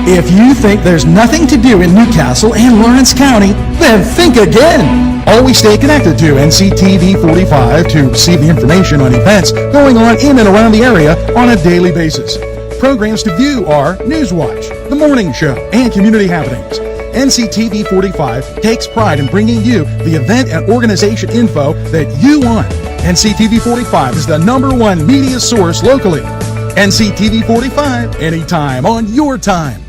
If you think there's nothing to do in Newcastle and Lawrence County, then think again. Always stay connected to NCTV45 to receive the information on events going on in and around the area on a daily basis. Programs to view are Newswatch, The Morning Show, and Community Happenings. NCTV45 takes pride in bringing you the event and organization info that you want. NCTV45 is the #1 media source locally. NCTV45, anytime on your time.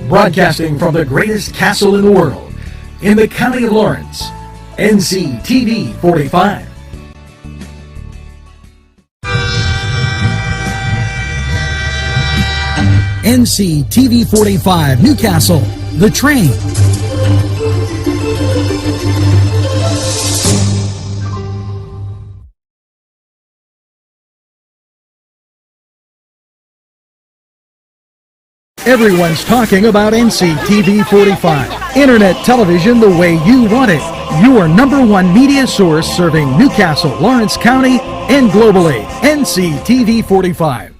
Broadcasting from the greatest castle in the world, in the county of Lawrence, NCTV45. NCTV45 Newcastle, The Train. Everyone's talking about NCTV45. Internet television the way you want it. Your #1 media source serving Newcastle, Lawrence County, and globally. NCTV45.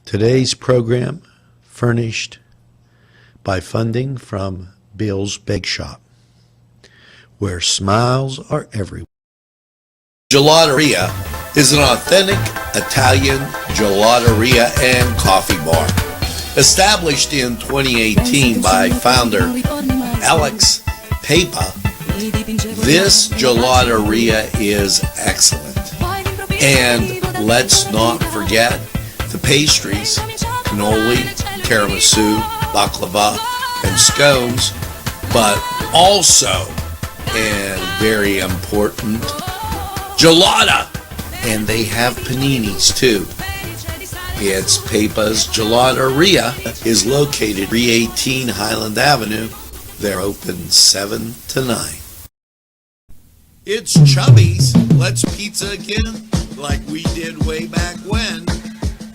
Today's program furnished by funding from Bill's Bake Shop, where smiles are everywhere. Gelateria is an authentic Italian gelateria and coffee bar. Established in 2018 by founder Alex Papa, this gelateria is excellent. And let's not forget the pastries: cannoli, tiramisu, baklava, and scones, but also, and very important, gelata. And they have paninis too. It's Papa's Gelateria is located 318 Highland Avenue. They're open 7 to 9. It's Chubby's. Let's pizza again, like we did way back when.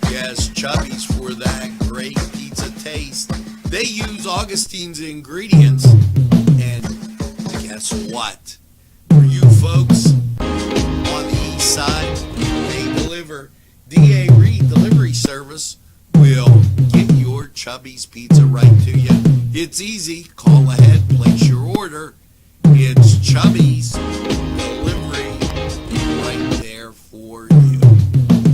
Yes, Chubby's for that great pizza taste. They use Augustine's ingredients. And guess what? For you folks on the east side, they deliver. D.A. Reed Delivery Service will get your Chubby's pizza right to you. It's easy. Call ahead, place your order. It's Chubby's Delivery right there for you.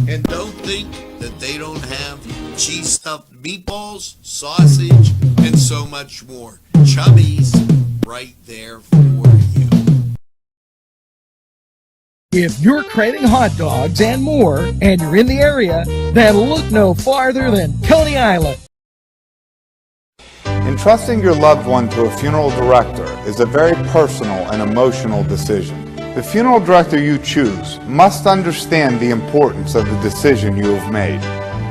And don't think that they don't have cheese stuffed meatballs, sausage, and so much more. Chubby's right there for you. If you're craving hot dogs and more, and you're in the area, then look no farther than Coney Island. Entrusting your loved one to a funeral director is a very personal and emotional decision. The funeral director you choose must understand the importance of the decision you have made.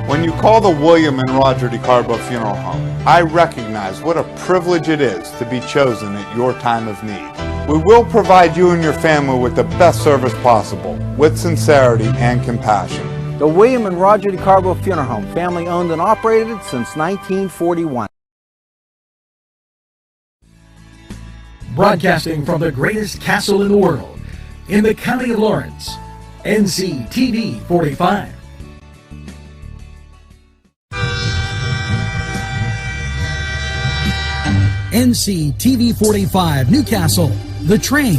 When you call the William and Roger DeCarbo Funeral Home, I recognize what a privilege it is to be chosen at your time of need. We will provide you and your family with the best service possible, with sincerity and compassion. The William and Roger DeCarbo Funeral Home, family owned and operated since 1941. Broadcasting from the greatest castle in the world, in the county of Lawrence, NCTV45. NCTV45 Newcastle, The Train.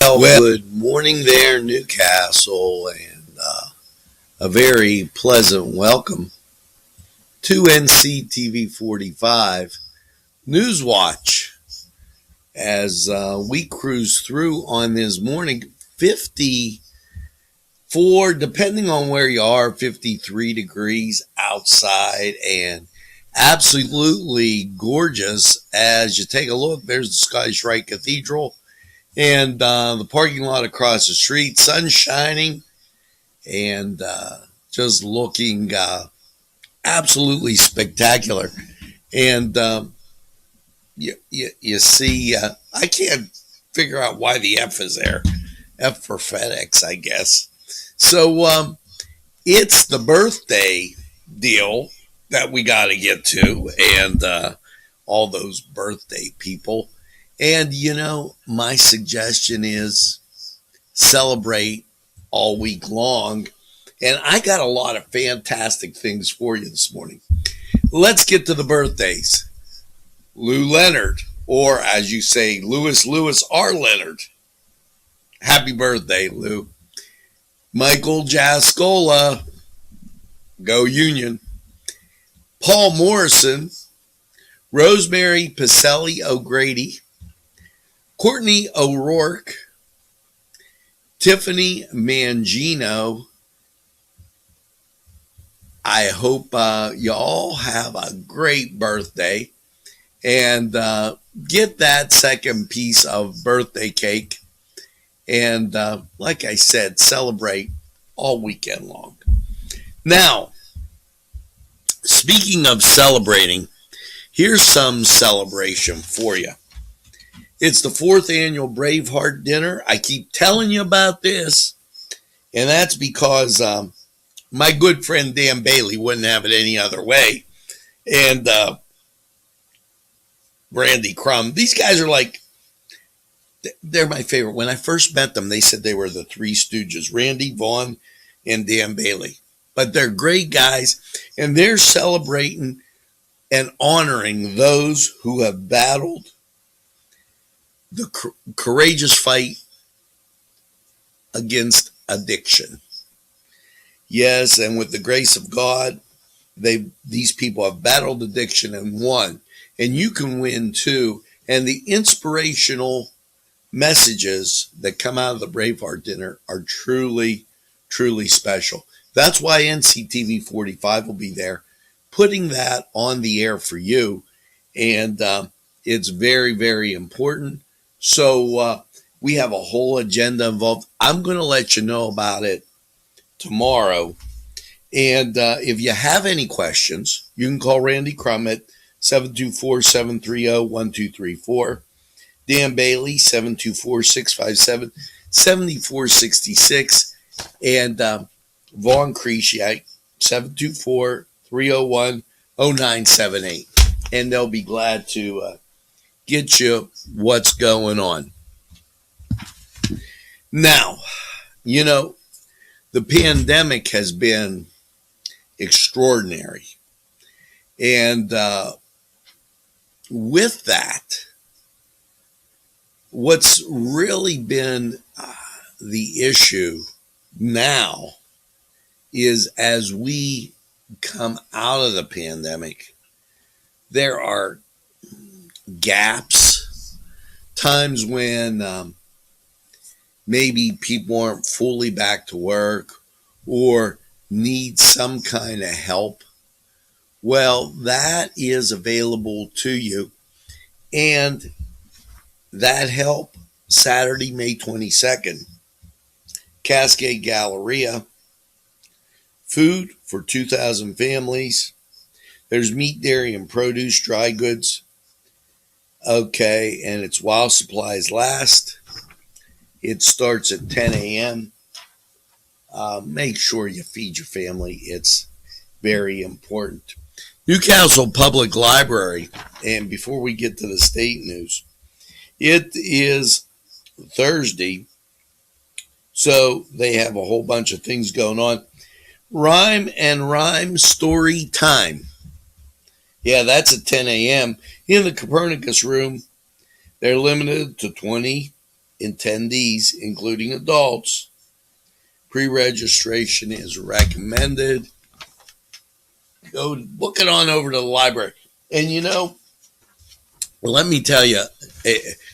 Well, good morning there, Newcastle, and a very pleasant welcome to NCTV45 Newswatch as we cruise through on this morning. 54, depending on where you are, 53 degrees outside, and absolutely gorgeous as you take a look. There's the Scottish Rite Cathedral and the parking lot across the street, sun shining, and just looking absolutely spectacular. And you see, I can't figure out why the F is there. F for FedEx, I guess. So it's the birthday deal that we got to get to, and all those birthday people. And, my suggestion is celebrate all week long. And I got a lot of fantastic things for you this morning. Let's get to the birthdays. Lou Leonard, or as you say, Lewis R. Leonard. Happy birthday, Lou. Michael Jascola, go Union. Paul Morrison, Rosemary Pacelli O'Grady, Courtney O'Rourke, Tiffany Mangino. I hope you all have a great birthday, and get that second piece of birthday cake. And like I said, celebrate all weekend long. Now, speaking of celebrating, here's some celebration for you. It's the 4th annual Braveheart Dinner. I keep telling you about this, and that's because my good friend Dan Bailey wouldn't have it any other way. And Randy Crum, these guys are like, they're my favorite. When I first met them, they said they were the Three Stooges, Randy, Vaughn, and Dan Bailey. But they're great guys, and they're celebrating and honoring those who have battled the courageous fight against addiction. Yes, and with the grace of God, these people have battled addiction and won. And you can win too. And the inspirational messages that come out of the Braveheart Dinner are truly, truly special. That's why Nctv45 will be there, putting that on the air for you. And it's very, very important. So we have a whole agenda involved. I'm going to let you know about it tomorrow. And if you have any questions, you can call Randy Crum at 724-730-1234. Dan Bailey, 724-657-7466. And Vaughn Creasy, 724-301-0978. And they'll be glad to get you what's going on. Now, the pandemic has been extraordinary. And with that, what's really been the issue now is as we come out of the pandemic, there are gaps, times when maybe people aren't fully back to work or need some kind of help. Well, that is available to you. And that help, Saturday, May 22nd, Cascade Galleria, food for 2,000 families. There's meat, dairy, and produce, dry goods. Okay, and it's while supplies last. It starts at 10 a.m. Make sure you feed your family. It's very important. Newcastle Public Library, and before we get to the state news, it is Thursday, so they have a whole bunch of things going on. Rhyme and Rhyme Story Time. Yeah, that's at 10 a.m. in the Copernicus Room. They're limited to 20 attendees, including adults. Pre-registration is recommended. Go book it on over to the library. And let me tell you,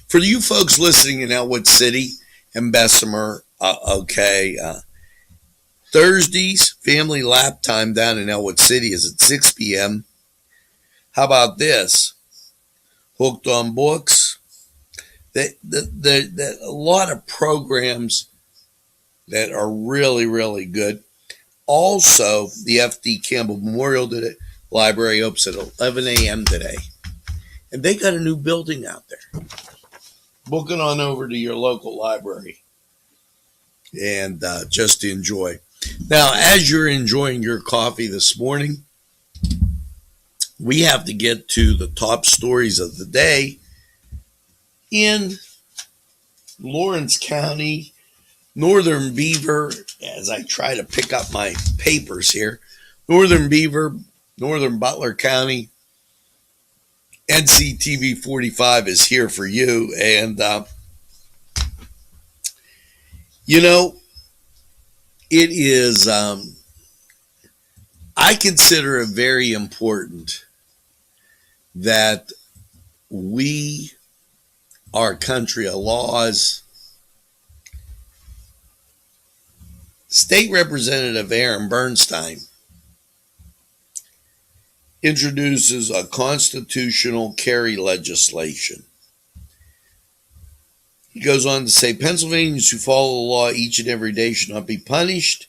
for you folks listening in Elwood City and Bessemer, Thursdays, family lap time down in Elwood City is at 6 p.m. How about this? Hooked on Books. A lot of programs that are really, really good. Also, the F.D. Campbell Memorial Library opens at 11 a.m. today. And they got a new building out there. Book it on over to your local library. and just enjoy. Now, as you're enjoying your coffee this morning, we have to get to the top stories of the day in Lawrence County, Northern Beaver, as I try to pick up my papers here. Northern Beaver, Northern Butler County, Nctv45 is here for you. And, it is, I consider it very important that we, our country of laws, State Representative Aaron Bernstein introduces a constitutional carry legislation. He goes on to say, Pennsylvanians who follow the law each and every day should not be punished.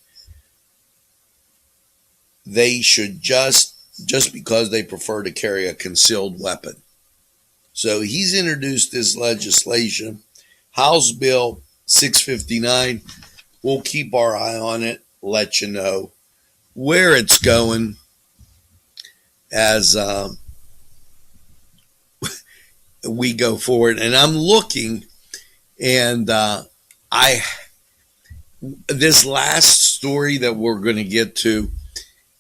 They should just because they prefer to carry a concealed weapon. So he's introduced this legislation, House Bill 659. We'll keep our eye on it, let you know where it's going as we go forward. And I'm looking, and this last story that we're going to get to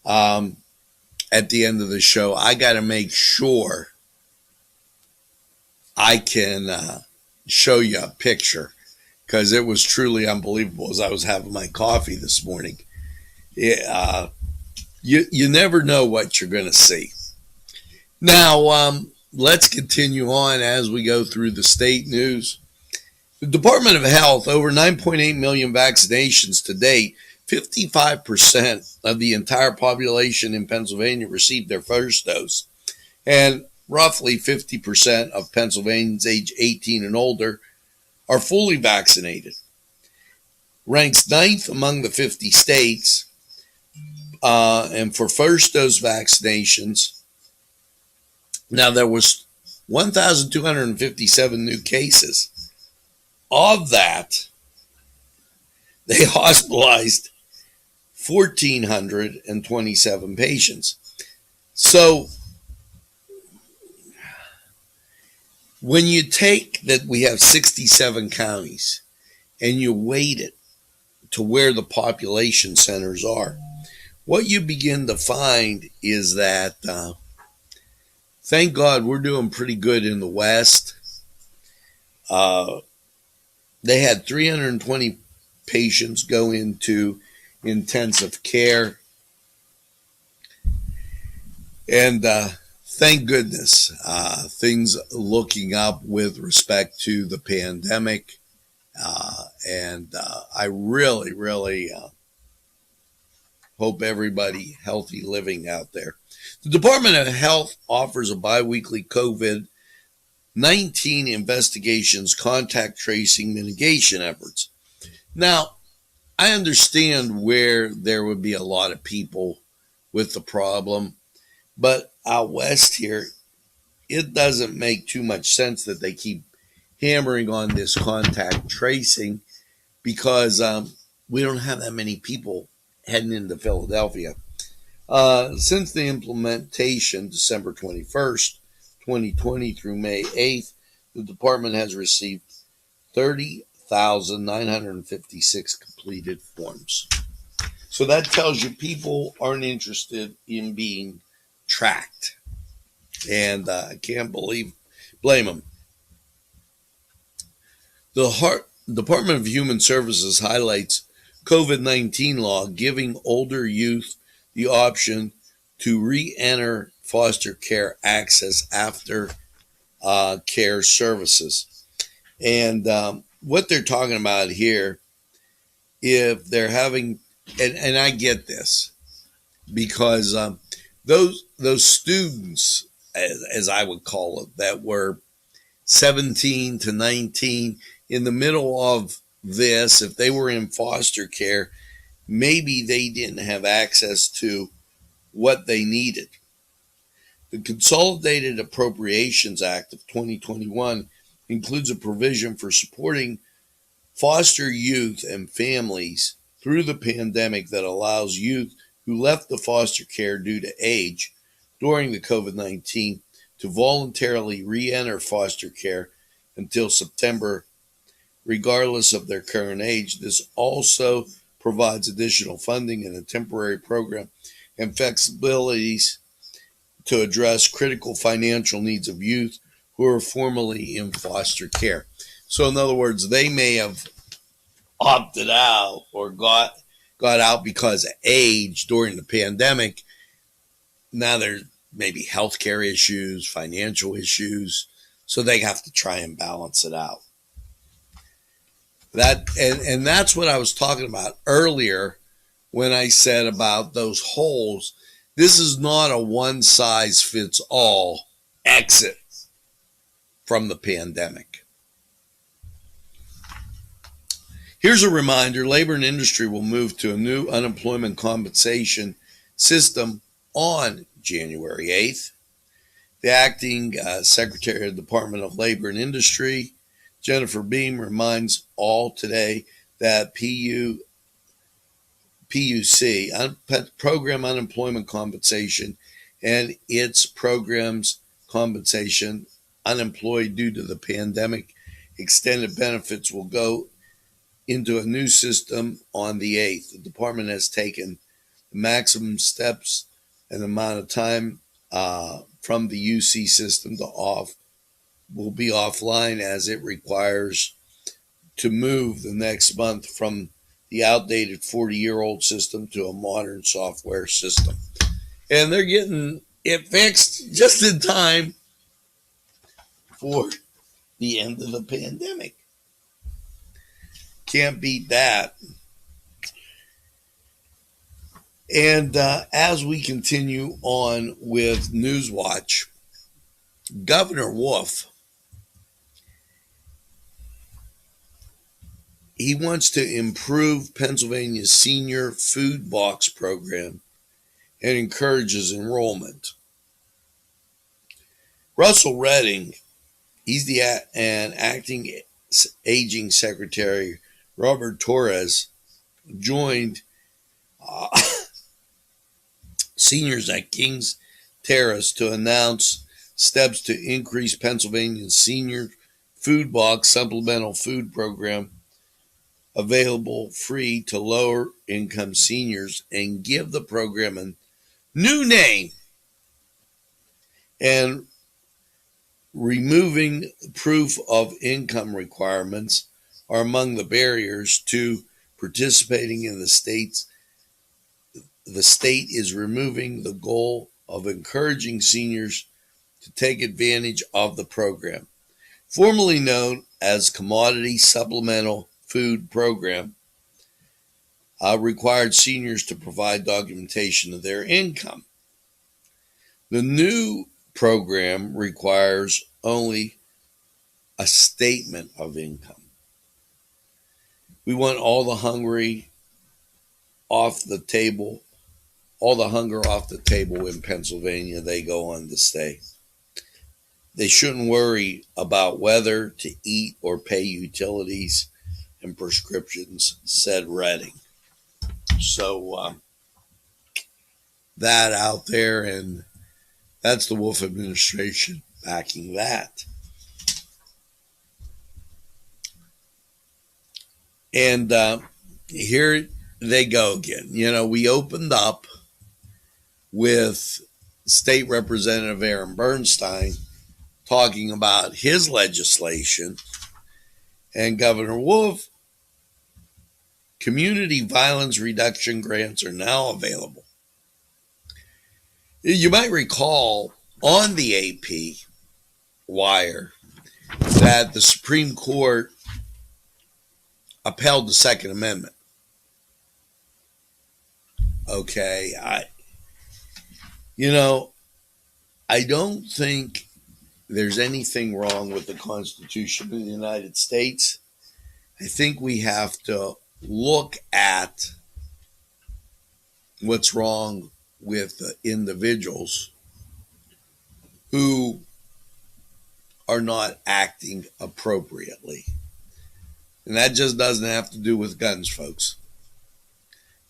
at the end of the show, I got to make sure I can show you a picture, because it was truly unbelievable as I was having my coffee this morning. You never know what you're going to see. Now, let's continue on as we go through the state news. The Department of Health, over 9.8 million vaccinations to date. 55% of the entire population in Pennsylvania received their first dose, and roughly 50% of Pennsylvanians age 18 and older are fully vaccinated. Ranks 9th among the 50 states, and for first dose vaccinations. Now, there was 1,257 new cases. Of that, they hospitalized 1,427 patients. So when you take that we have 67 counties and you weight it to where the population centers are, what you begin to find is that, thank God, we're doing pretty good in the West. They had 320 patients go into intensive care. And thank goodness, things looking up with respect to the pandemic. And I really, really hope everybody healthy living out there. The Department of Health offers a biweekly COVID-19 investigations, contact tracing, mitigation efforts. Now, I understand where there would be a lot of people with the problem, but out west here, it doesn't make too much sense that they keep hammering on this contact tracing, because we don't have that many people heading into Philadelphia. Since the implementation, December 21st, 2020 through May 8th, the department has received 30,956 completed forms. So that tells you people aren't interested in being tracked. And I can't blame them. The Department of Human Services highlights COVID-19 law giving older youth the option to re-enter foster care access after care services. And what they're talking about here, if they're having, and I get this, because those students, as I would call it, that were 17 to 19 in the middle of this, if they were in foster care, maybe they didn't have access to what they needed. The Consolidated Appropriations Act of 2021 includes a provision for supporting foster youth and families through the pandemic that allows youth who left the foster care due to age during the COVID-19 to voluntarily re-enter foster care until September, regardless of their current age. This also provides additional funding and a temporary program and flexibilities to address critical financial needs of youth who are formerly in foster care. So in other words, they may have opted out or got out because of age during the pandemic. Now there's maybe healthcare issues, financial issues, so they have to try and balance it out. And that's what I was talking about earlier when I said about those holes. This is not a one-size-fits-all exit from the pandemic. Here's a reminder: labor and industry will move to a new unemployment compensation system on January 8th. The acting Secretary of the Department of Labor and Industry, Jennifer Beam, reminds all today that PUC, Program Unemployment Compensation, and its programs compensation unemployed due to the pandemic extended benefits will go into a new system on the 8th. The department has taken the maximum steps and amount of time from the UC system will be offline, as it requires to move the next month from the outdated 40-year-old system to a modern software system. And they're getting it fixed just in time for the end of the pandemic. Can't beat that. And as we continue on with Newswatch, Governor Wolf, he wants to improve Pennsylvania's senior food box program and encourages enrollment. Russell Redding, he's and acting aging secretary Robert Torres joined seniors at Kings Terrace to announce steps to increase Pennsylvania's senior food box supplemental food program, available free to lower income seniors, and give the program a new name. And removing proof of income requirements are among the barriers to participating in the state's. The state is removing the goal of encouraging seniors to take advantage of the program. Formerly known as Commodity Supplemental Food Program, required seniors to provide documentation of their income. The new program requires only a statement of income. We want all the hunger off the table in Pennsylvania. They go on to say they shouldn't worry about whether to eat or pay utilities and prescriptions, said Redding. So that out there, and that's the Wolf administration backing that. And here they go again. You know, we opened up with State Representative Aaron Bernstein talking about his legislation, and Governor Wolf. Community violence reduction grants are now available. You might recall on the AP wire that the Supreme Court upheld the Second Amendment. Okay, I don't think there's anything wrong with the Constitution of the United States. I think we have to look at what's wrong with the individuals who are not acting appropriately. And that just doesn't have to do with guns, folks.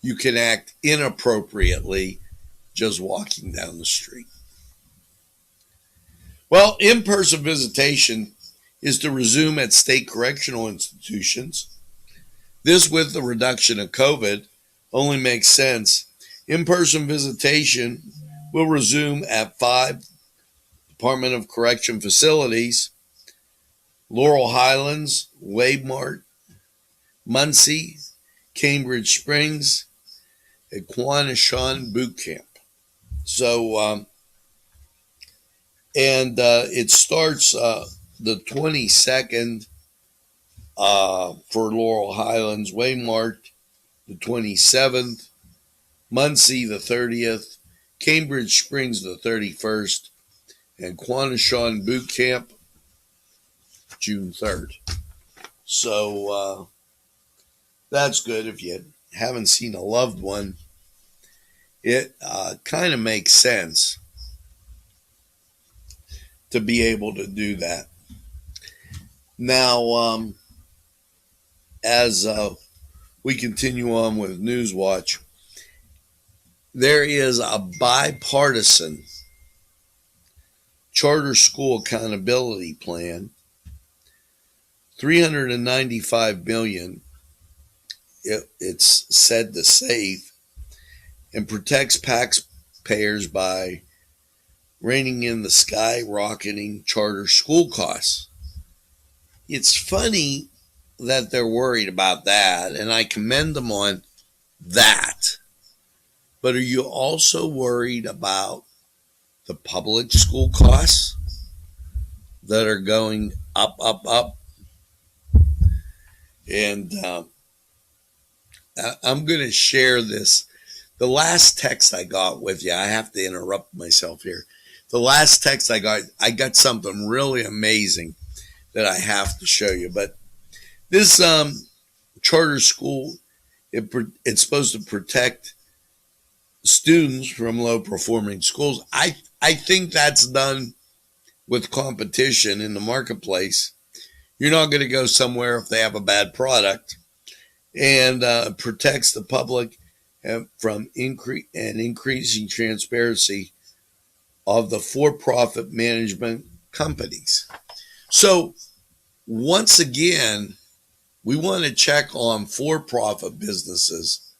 You can act inappropriately just walking down the street. Well, in-person visitation is to resume at state correctional institutions. This, with the reduction of COVID, only makes sense. In-person visitation will resume at 5 Department of Correction facilities: Laurel Highlands, Waymart, Muncie, Cambridge Springs, and Quanashon Boot Camp. So, it starts the 22nd for Laurel Highlands, Waymart the 27th, Muncie the 30th, Cambridge Springs the 31st, and Quanashon Boot Camp June 3rd. So that's good. If you haven't seen a loved one, it kind of makes sense to be able to do that. Now, as we continue on with Newswatch, there is a bipartisan charter school accountability plan, $395 billion. It's said to save and protects taxpayers by reining in the skyrocketing charter school costs. It's funny that they're worried about that, and I commend them on that. But are you also worried about the public school costs that are going up, up, up? And I'm going to share this. The last text I got with you, I have to interrupt myself here. The last text I got something really amazing that I have to show you. But this charter school, it's supposed to protect students from low-performing schools. I think that's done with competition in the marketplace. You're not going to go somewhere if they have a bad product, and protects the public from increasing transparency of the for-profit management companies. So once again, we want to check on for-profit businesses,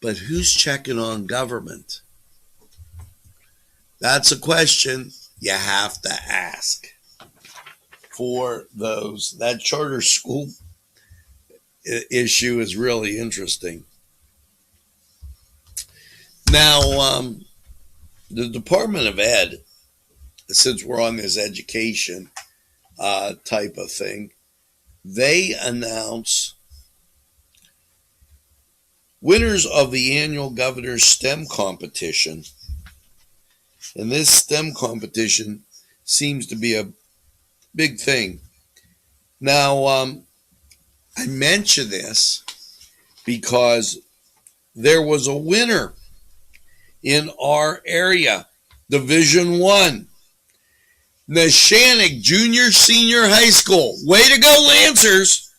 but who's checking on government? That's a question you have to ask for those. That charter school issue is really interesting. Now, the Department of Ed, since we're on this education type of thing, they announce winners of the annual Governor's STEM competition. And this STEM competition seems to be a big thing. Now, I mention this because there was a winner in our area, Division I, Neshannock Junior Senior High School. Way to go, Lancers!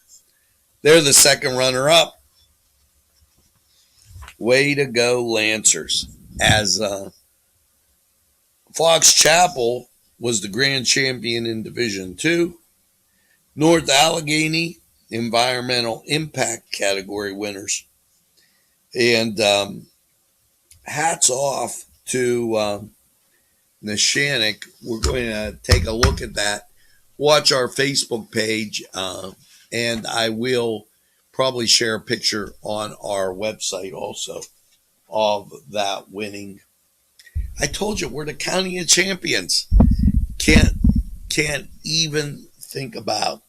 They're the second runner-up. Way to go, Lancers. As Fox Chapel was the grand champion in Division II. North Allegheny, environmental impact category winners. And hats off to Neshannock. We're going to take a look at that. Watch our Facebook page, and I will probably share a picture on our website also of that winning. I told you, we're the county of champions. Can't even think about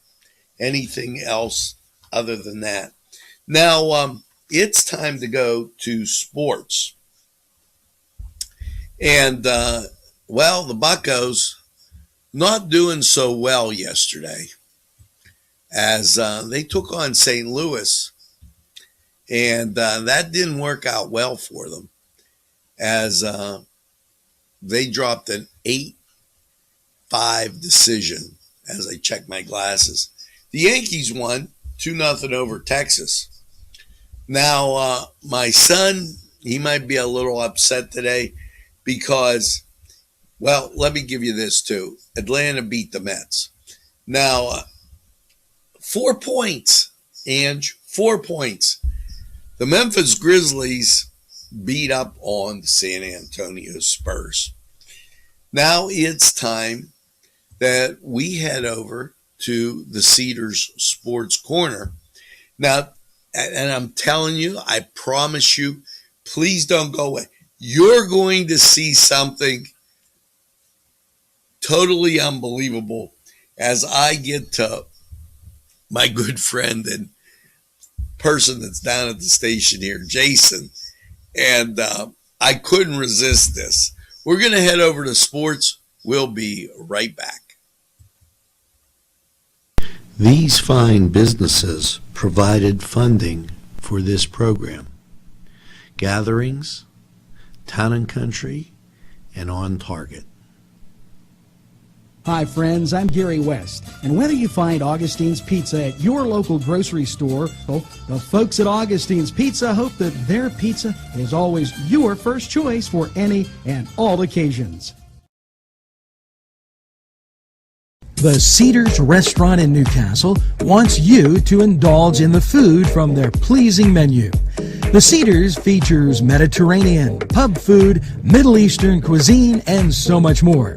anything else other than that. Now, it's time to go to sports. And, well, the Buccos not doing so well yesterday as they took on St. Louis. And that didn't work out well for them as they dropped an 8-5 decision as I check my glasses. The Yankees won 2-0 over Texas. Now, my son, he might be a little upset today because, well, let me give you this too. Atlanta beat the Mets. Now, 4 points, Ange, 4 points. The Memphis Grizzlies beat up on the San Antonio Spurs. Now it's time that we head over to the Cedars Sports Corner. Now, and I'm telling you, I promise you, please don't go away. You're going to see something totally unbelievable as I get to my good friend and person that's down at the station here, Jason. And I couldn't resist this. We're going to head over to sports. We'll be right back. These fine businesses provided funding for this program. Gatherings, Town and Country, and On Target. Hi friends, I'm Gary West, and whether you find Augustine's Pizza at your local grocery store, well, the folks at Augustine's Pizza hope that their pizza is always your first choice for any and all occasions. The Cedars Restaurant in Newcastle wants you to indulge in the food from their pleasing menu. The Cedars features Mediterranean, pub food, Middle Eastern cuisine, and so much more.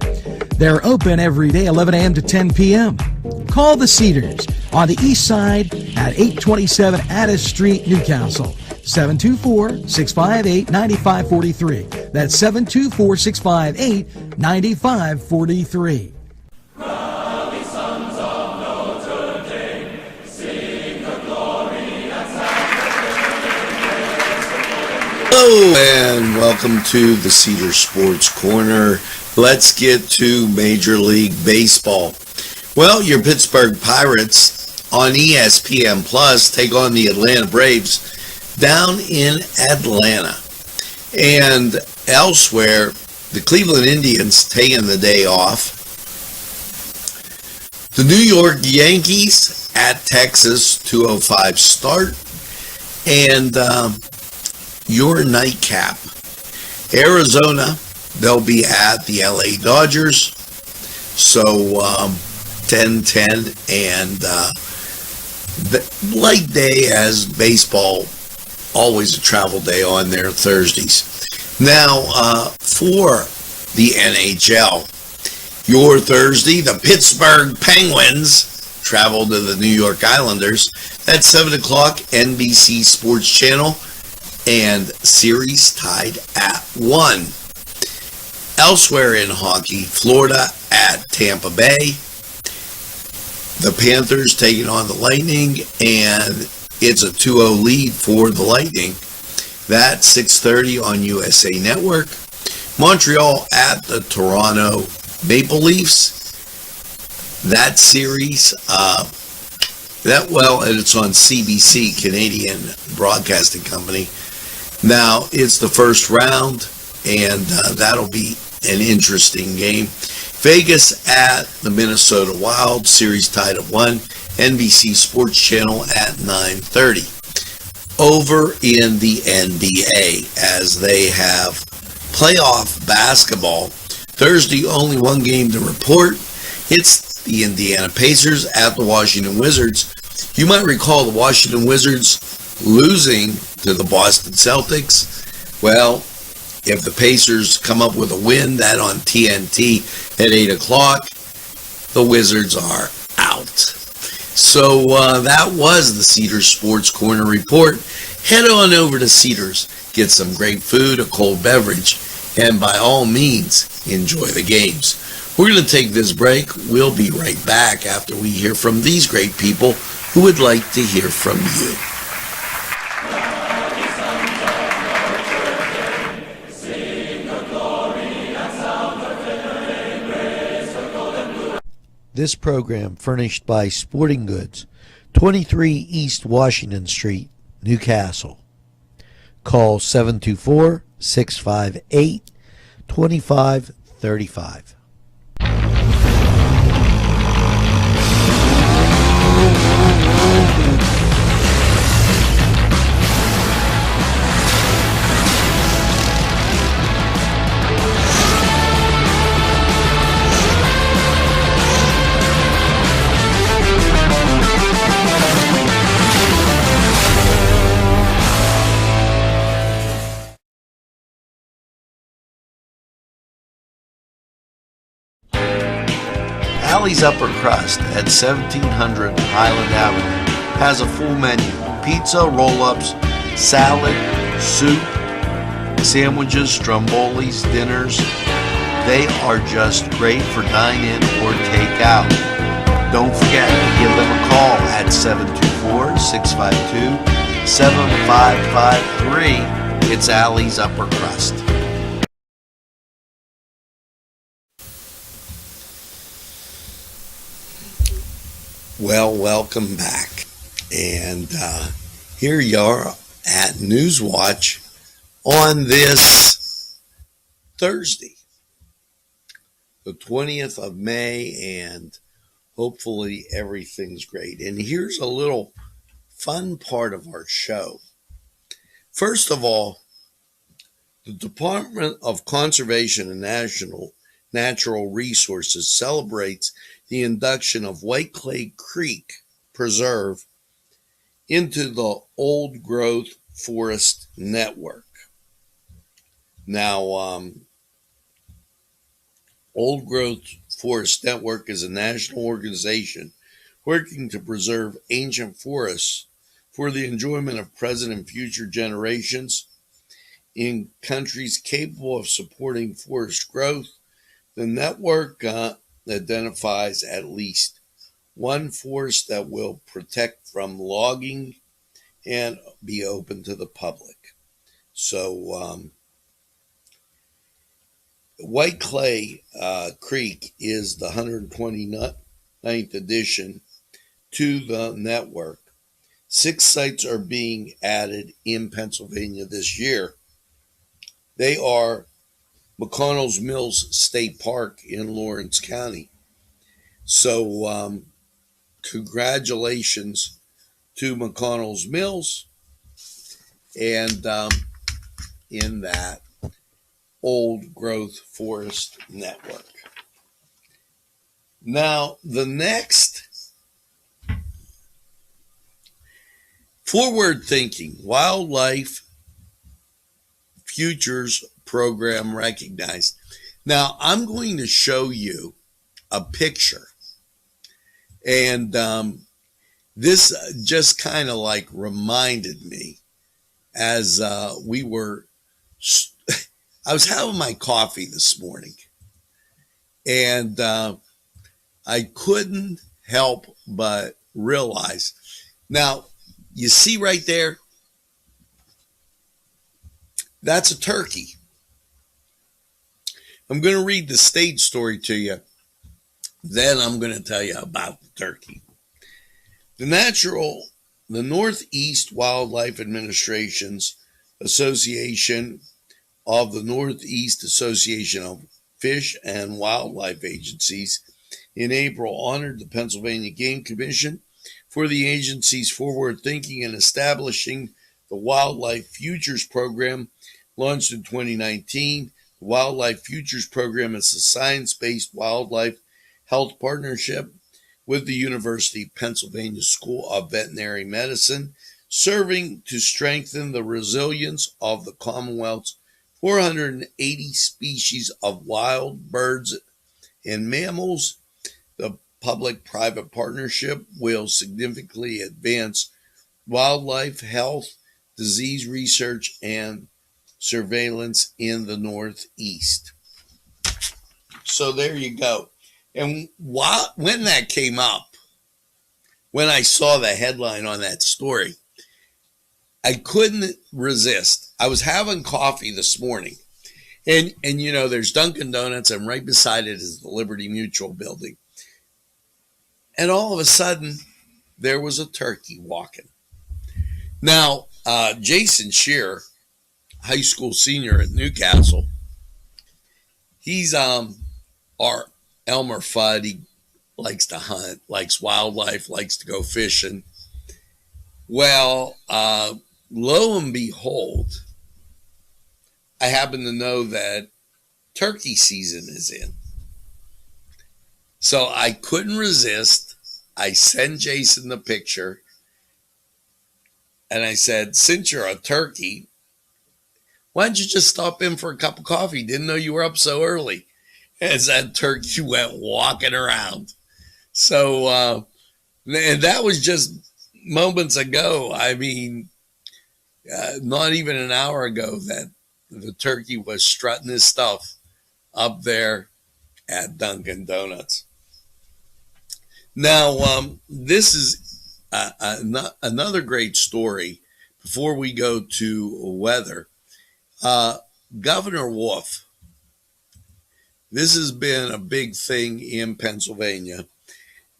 They're open every day, 11 a.m. to 10 p.m. Call the Cedars on the east side at 827 Addis Street, Newcastle. 724-658-9543. That's 724-658-9543. Hello and welcome to the Cedar Sports Corner. Let's get to Major League Baseball. Well, your Pittsburgh Pirates on ESPN Plus take on the Atlanta Braves down in Atlanta. And elsewhere, the Cleveland Indians taking the day off. The New York Yankees at Texas, 2:05 start. And your nightcap. Arizona, they'll be at the LA Dodgers. So 10-10 and light day as baseball, always a travel day on their Thursdays. Now for the NHL, your Thursday, the Pittsburgh Penguins travel to the New York Islanders. That's 7 o'clock, NBC Sports Channel. And series tied at 1. Elsewhere in hockey, Florida at Tampa Bay. The Panthers taking on the Lightning, and it's a 2-0 lead for the Lightning. That's 6:30 on USA Network. Montreal at the Toronto Maple Leafs. That series, it's on CBC, Canadian Broadcasting Company. Now, it's the first round, and that'll be an interesting game. Vegas at the Minnesota Wild, series tied at 1, NBC Sports Channel at 9:30. Over in the NBA, as they have playoff basketball, Thursday, only one game to report. It's the Indiana Pacers at the Washington Wizards. You might recall the Washington Wizards losing to the Boston Celtics. Well, if the Pacers come up with a win, that on TNT at 8 o'clock, the Wizards are out. So that was the Cedars Sports Corner report. Head on over to Cedars, get some great food, a cold beverage, and by all means, enjoy the games. We're going to take this break. We'll be right back after we hear from these great people who would like to hear from you. This program furnished by Sporting Goods, 23 East Washington Street, Newcastle. Call 724-658-2535. Alley's Upper Crust at 1700 Highland Avenue has a full menu: pizza, roll-ups, salad, soup, sandwiches, strombolis, dinners. They are just great for dine-in or take-out. Don't forget to give them a call at 724-652-7553. It's Alley's Upper Crust. Well, welcome back. And here you are at Newswatch on this Thursday, the 20th of May, and hopefully everything's great. And here's a little fun part of our show. First of all, the Department of Conservation and Natural Resources celebrates the induction of White Clay Creek Preserve into the Old Growth Forest Network. Now, Old Growth Forest Network is a national organization working to preserve ancient forests for the enjoyment of present and future generations in countries capable of supporting forest growth. The network identifies at least one forest that will protect from logging and be open to the public. So White Clay Creek is the 129th addition to the network. 6 sites are being added in Pennsylvania this year. They are McConnell's Mills State Park in Lawrence County. So congratulations to McConnell's Mills and in that Old Growth Forest Network. Now, the next Forward Thinking Wildlife Futures Program recognized. Now, I'm going to show you a picture. And this just kind of like reminded me as I was having my coffee this morning. And I couldn't help but realize. Now, you see right there? That's a turkey. I'm going to read the stage story to you. Then I'm going to tell you about the turkey. The Northeast Wildlife Administration's Association of the Northeast Association of Fish and Wildlife Agencies in April honored the Pennsylvania Game Commission for the agency's forward thinking in establishing the Wildlife Futures Program, launched in 2019. The Wildlife Futures Program is a science-based wildlife health partnership with the University of Pennsylvania School of Veterinary Medicine, serving to strengthen the resilience of the Commonwealth's 480 species of wild birds and mammals. The public-private partnership will significantly advance wildlife health, disease research, and surveillance in the Northeast. So there you go. And when that came up, when I saw the headline on that story, I couldn't resist. I was having coffee this morning, and you know, there's Dunkin' Donuts, and right beside it is the Liberty Mutual building. And all of a sudden, there was a turkey walking. Now, Jason Shear, high school senior at Newcastle, he's our Elmer Fudd. likes to hunt, likes wildlife, likes to go fishing. Well, lo and behold, I happen to know that turkey season is in. So I couldn't resist. I sent Jason the picture. And I said, since you're a turkey, why don't you just stop in for a cup of coffee? Didn't know you were up so early. As that turkey went walking around. So, and that was just moments ago. I mean, not even an hour ago that the turkey was strutting his stuff up there at Dunkin' Donuts. Now, this is another great story before we go to weather. Governor Wolf, this has been a big thing in Pennsylvania,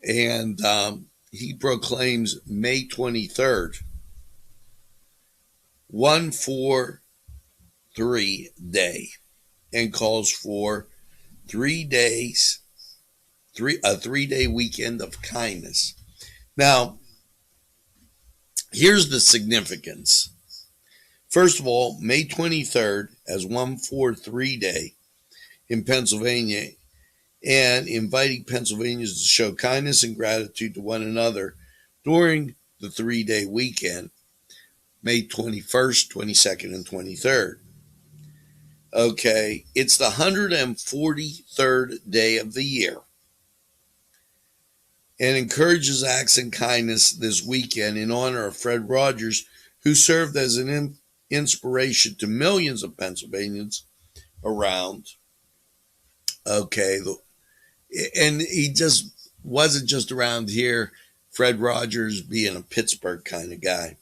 and he proclaims May 23rd, 143 day, and calls for 3 days, a 3-day weekend of kindness. Now, here's the significance. First of all, May 23rd as 143 day in Pennsylvania, and inviting Pennsylvanians to show kindness and gratitude to one another during the 3-day weekend, May 21st, 22nd, and 23rd. Okay, it's the 143rd day of the year, and encourages acts and kindness this weekend in honor of Fred Rogers, who served as an inspiration to millions of Pennsylvanians around. Okay, and he just wasn't just around here, Fred Rogers being a Pittsburgh kind of guy.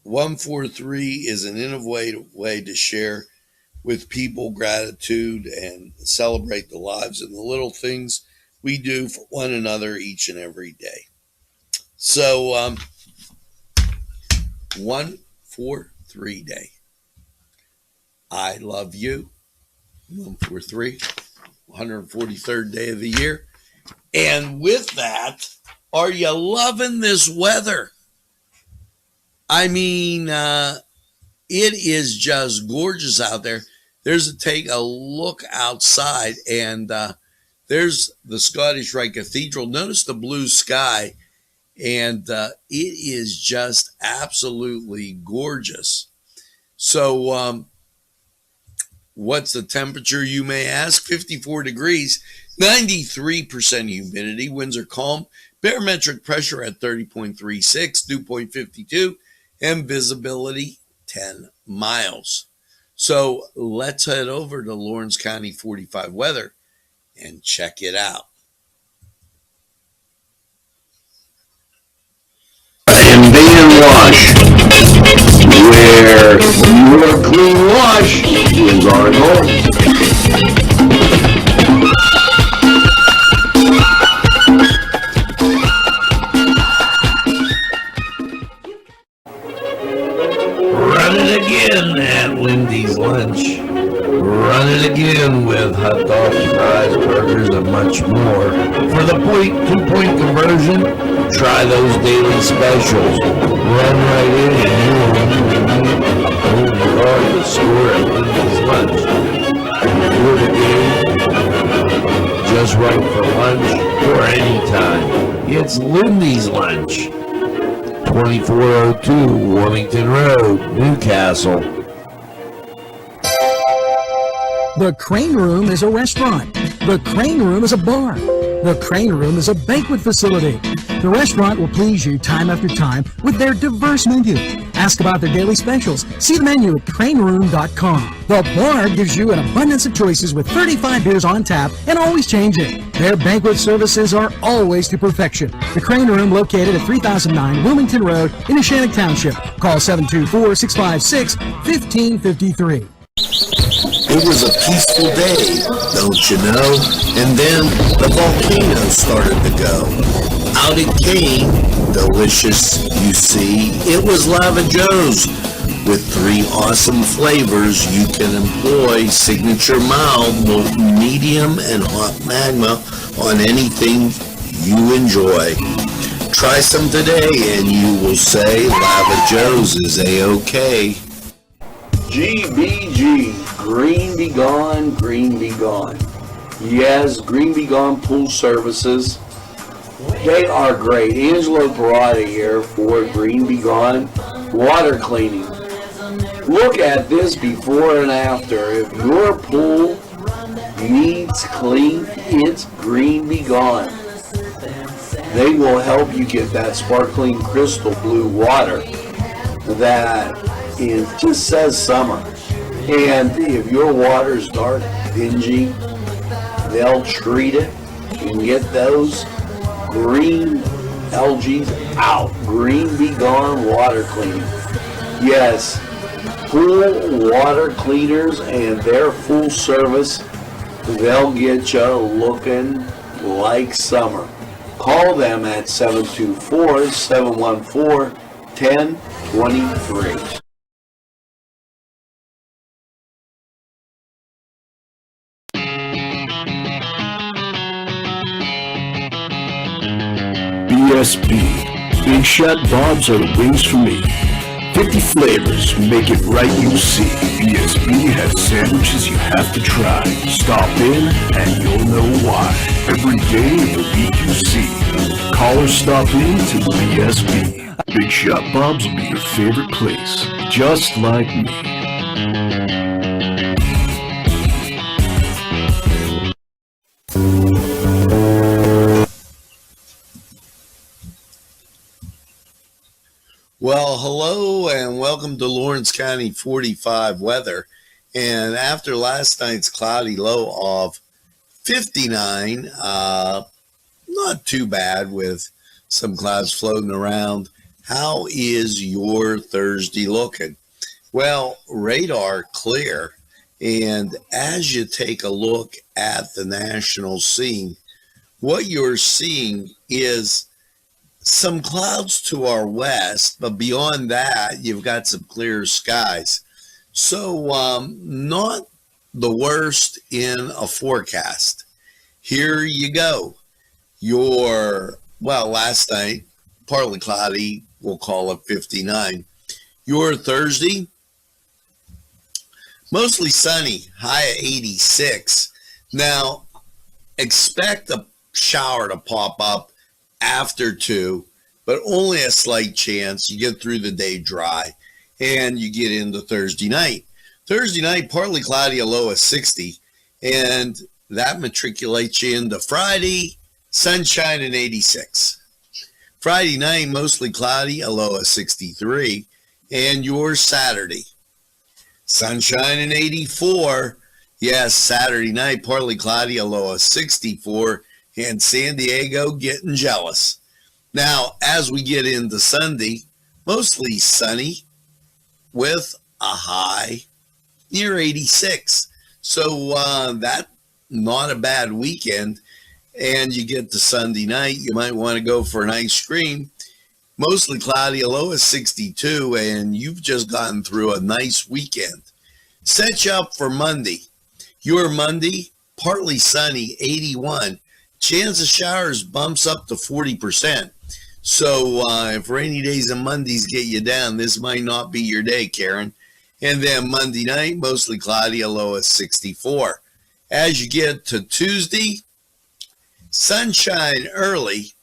143 is an innovative way to share with people gratitude and celebrate the lives and the little things we do for one another each and every day. So, 143 day. I love you. 143, 143rd day of the year. And with that, are you loving this weather? I mean, it is just gorgeous out there. Take a look outside, and there's the Scottish Rite Cathedral. Notice the blue sky, and it is just absolutely gorgeous. So, what's the temperature, you may ask? 54 degrees, 93% humidity, winds are calm, barometric pressure at 30.36, dew point 52, and visibility 10 miles. So let's head over to Lawrence County 45 weather and check it out. In Baden Wash, where your clean wash is our goal. Run it again at Lindy's Lunch. Run it again with hot dogs, fries, burgers, and much more. For the 2-point conversion, try those daily specials. Run right in and you will immediately hold the car to the store at Lindy's Lunch. For the game, just right for lunch or anytime. It's Lindy's Lunch. 2402 Wilmington Road, Newcastle. The Crane Room is a restaurant. The Crane Room is a bar. The Crane Room is a banquet facility. The restaurant will please you time after time with their diverse menu. Ask about their daily specials. See the menu at craneroom.com. The bar gives you an abundance of choices with 35 beers on tap and always changing. Their banquet services are always to perfection. The Crane Room, located at 3009 Wilmington Road in Neshannock Township. Call 724-656-1553. It was a peaceful day, don't you know? And then the volcano started to go. Out it came, delicious, you see. It was Lava Joe's With 3 awesome flavors, you can employ signature mild, medium, and hot magma on anything you enjoy. Try some today and you will say Lava Joe's is A-OK. GBG, Green Be Gone, Green Be Gone. Yes, Green Be Gone Pool Services. They are great. Angelo Perrotta here for Green Be Gone Water Cleaning. Look at this before and after. If your pool needs clean, it's Green Be Gone. They will help you get that sparkling crystal blue water that just says summer. And if your water's dark, dingy, they'll treat it and get those green algae out. Green Be Gone Water Cleaning. Yes, pool water cleaners and their full service, they'll get you looking like summer. Call them at 724-714-1023. BSB. Big Shot Bobs are the wings for me. 50 flavors, make it right you see. BSB has sandwiches you have to try. Stop in and you'll know why. Every day of the week you see. Call or stop in to BSB. Big Shot Bobs will be your favorite place, just like me. Well, hello and welcome to Lawrence County 45 weather. And after last night's cloudy low of 59, not too bad with some clouds floating around. How is your Thursday looking? Well, radar clear. And as you take a look at the national scene, what you're seeing is some clouds to our west, but beyond that, you've got some clear skies. So not the worst in a forecast. Here you go. Last night, partly cloudy, we'll call it 59. Your Thursday, mostly sunny, high of 86. Now, expect a shower to pop up after 2, but only a slight chance. You get through the day dry and you get into Thursday night. Thursday night, partly cloudy, a low of 60, and that matriculates you into Friday, sunshine and 86. Friday night, mostly cloudy, a low of 63, and your Saturday, sunshine and 84. Yes, Saturday night, partly cloudy, a low of 64, and San Diego getting jealous. Now, as we get into Sunday, mostly sunny with a high near 86. So that's not a bad weekend. And you get to Sunday night, you might want to go for an ice cream. Mostly cloudy, a low of 62, and you've just gotten through a nice weekend. Set you up for Monday. Your Monday, partly sunny, 81. Chance of showers bumps up to 40%. So if rainy days and Mondays get you down, this might not be your day, Karen. And then Monday night, mostly cloudy, a low of 64. As you get to Tuesday, sunshine early.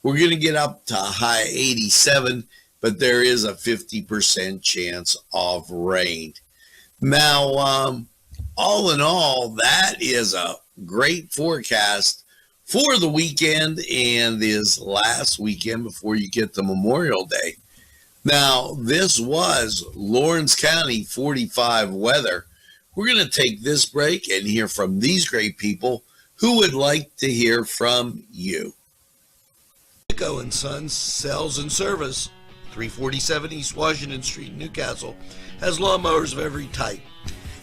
We're going to get up to a high 87, but there is a 50% chance of rain. Now, all in all, that is a great forecast for the weekend and this last weekend before you get to Memorial Day. Now, this was Lawrence County 45 weather. We're going to take this break and hear from these great people who would like to hear from you. Echo & Sons Sales and Service, 347 East Washington Street, Newcastle, has lawnmowers of every type.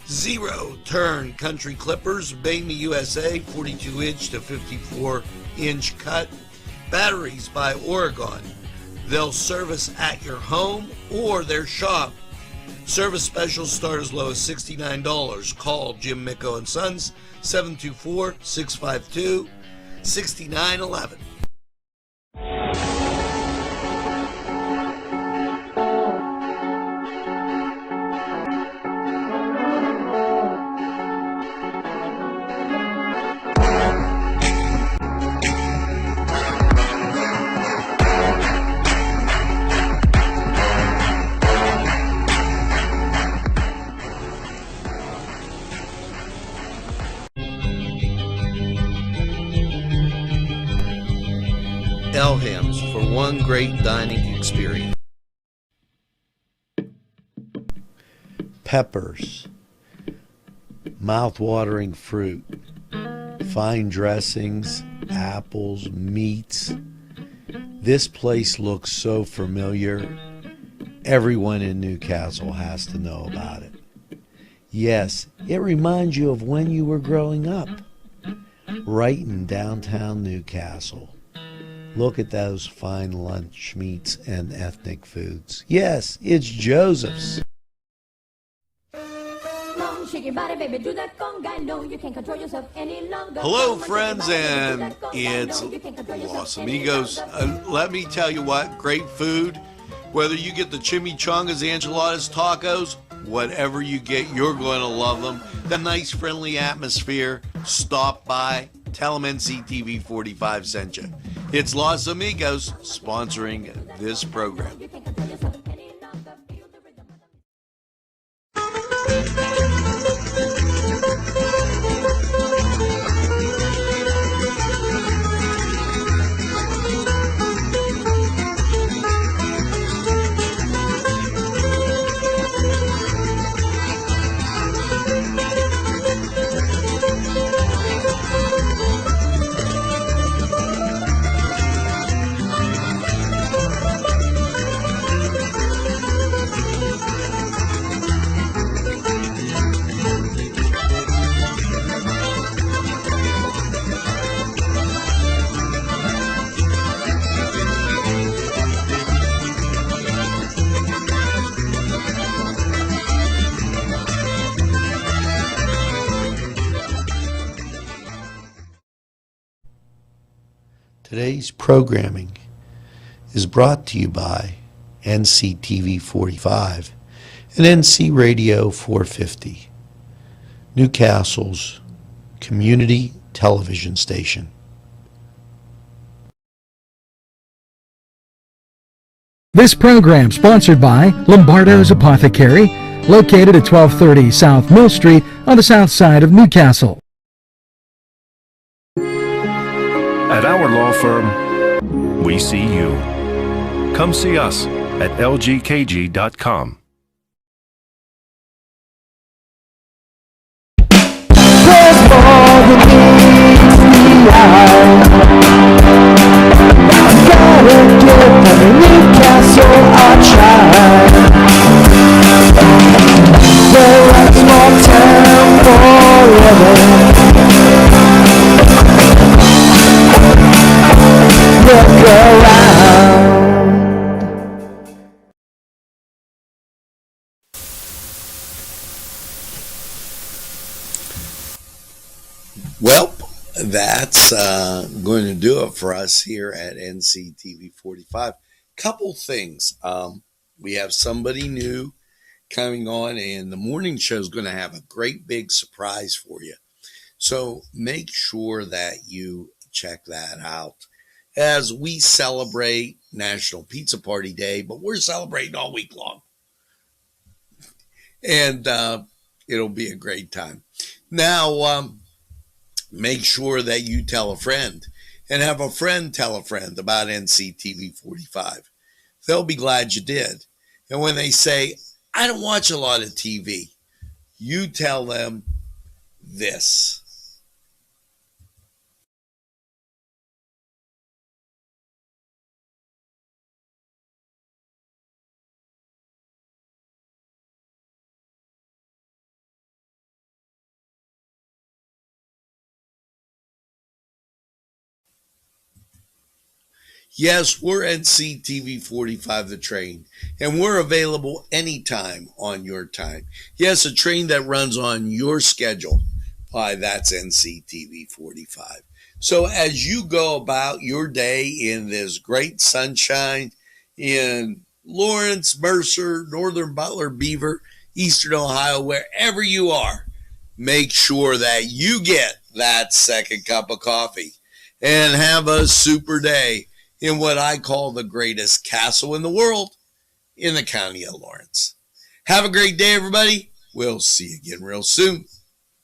Zero-turn country clippers, made in the USA, 42-inch to 54-inch cut. Batteries by Oregon. They'll service at your home or their shop. Service specials start as low as $69. Call Jim Micco and Sons, 724-652-6911. Elham's for one great dining experience. Peppers, mouth-watering fruit, fine dressings, apples, meats. This place looks so familiar. Everyone in Newcastle has to know about it. Yes, it reminds you of when you were growing up, right in downtown Newcastle. Look at those fine lunch meats and ethnic foods. Yes, it's Joseph's. Hello, friends, and it's Los Amigos. Let me tell you what, great food. Whether you get the chimichangas, enchiladas, tacos, whatever you get, you're going to love them. The nice, friendly atmosphere. Stop by. Tell them NCTV45 sent you. It's Los Amigos sponsoring this program. Today's programming is brought to you by NCTV45 and NC Radio 450, Newcastle's community television station. This program sponsored by Lombardo's Apothecary, located at 1230 South Mill Street on the south side of Newcastle. At our law firm, we see you. Come see us at lgkg.com. Well, that's going to do it for us here at NCTV45. Couple things. We have somebody new coming on, and the morning show is going to have a great big surprise for you. So make sure that you check that out as we celebrate National Pizza Party Day, but we're celebrating all week long. And it'll be a great time. Now, make sure that you tell a friend and have a friend tell a friend about NCTV45. They'll be glad you did. And when they say, I don't watch a lot of TV, you tell them this. Yes, we're Nctv45 The Train, and we're available anytime on your time. Yes, a train that runs on your schedule. Why, that's Nctv45. So as you go about your day in this great sunshine in Lawrence, Mercer, Northern Butler, Beaver, Eastern Ohio, wherever you are, make sure that you get that second cup of coffee and have a super day in what I call the greatest castle in the world in the county of Lawrence. Have a great day, everybody. We'll see you again real soon.